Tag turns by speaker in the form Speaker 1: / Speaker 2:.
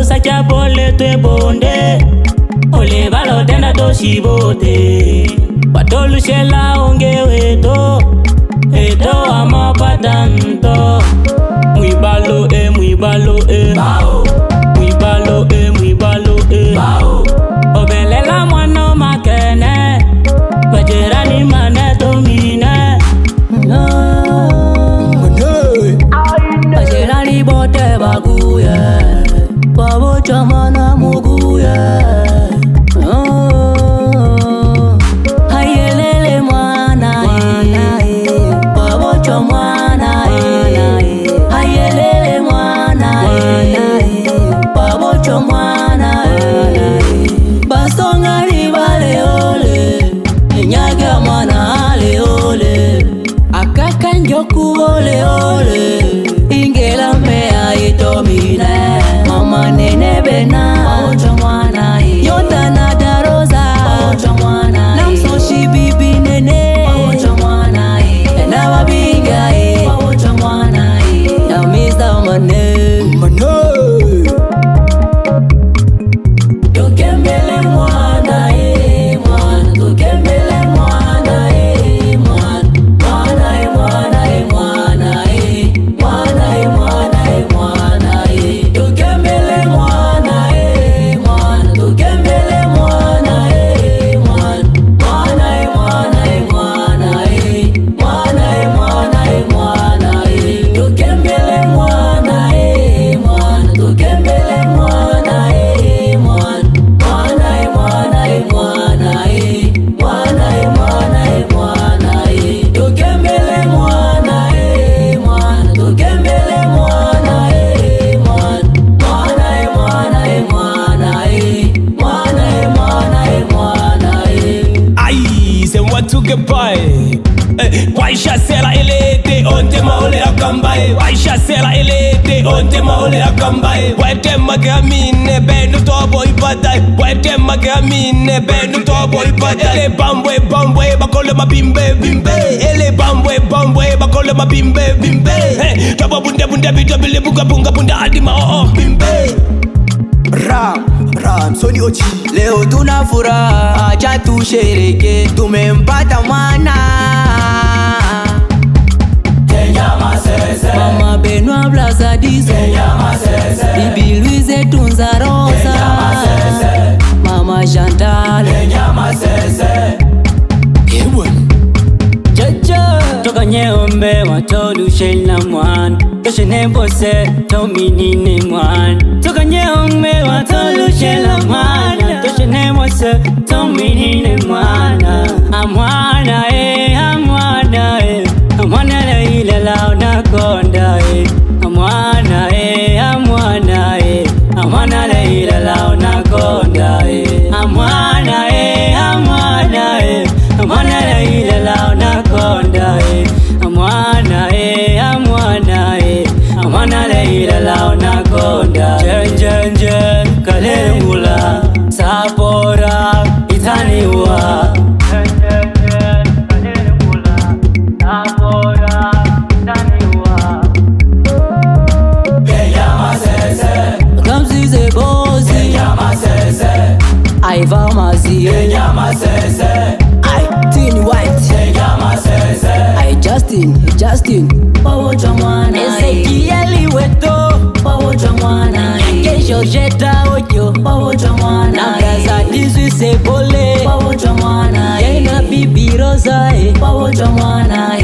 Speaker 1: sacha pole te bonde ole balo tenda to shibote batolu shela ongewe to eto amapatanto mwibalo bao mwibalo bao obelela mwana makene bajerani mane domine bajerani bote baguye babo chamana muguye hayelele mwana babo chamana hayelele mwana babo chamana basonga ribale ole nyaga mwana ale ole akaka njoku ole ole ingela mea itomine mama nene bena bawocha mwana yota na daroza bawocha mwana namso shibibi nene bawocha mwana na babinga bawocha mwana na misa mane tukembele mwana mwana tukembele mwana mwana mwana tukembele mwana mwana tukembele mwana mwana tukembele mwana tukembele
Speaker 2: Waisha sela elete onte maole akambae Waisha sela elete onte maole akambae Wete magamine benu tobo ipatai Wete magamine benu tobo ipatai Ele bambwe bakole mabimbe bimbe Ele bambwe bakole mabimbe bimbe Tobo bunde bito bile bunga bunda adima bimbe
Speaker 3: Ram, Soni Ochi. Leo tuna furaha, acha tushereke, tumempata mwana. Mama Benoit Blazadizo, Bibi Louise Tunza Rosa, Mama Chantal,
Speaker 1: toka nyombe watolu shela mwan toshe nebose tominine mwan toka nyombe watolu shela mwan toshe nebose tominine mwana amwana amwana amwana leila launa konda amwana amwana amwana leila launa konda amwana amwana amwana leila launa konda amwana amwana leila launa konda jen kalengula sapora itaniwa
Speaker 3: Kamzize bozi Aiva mazi I Tini White I Justin
Speaker 1: bawocha mwana
Speaker 3: Ezekieli weto
Speaker 1: bawocha mwana
Speaker 3: Kesho jeta ojo
Speaker 1: bawocha mwana
Speaker 3: Na braza dizwi sebole
Speaker 1: bawocha mwana
Speaker 3: Yena bibi rosa
Speaker 1: bawocha mwana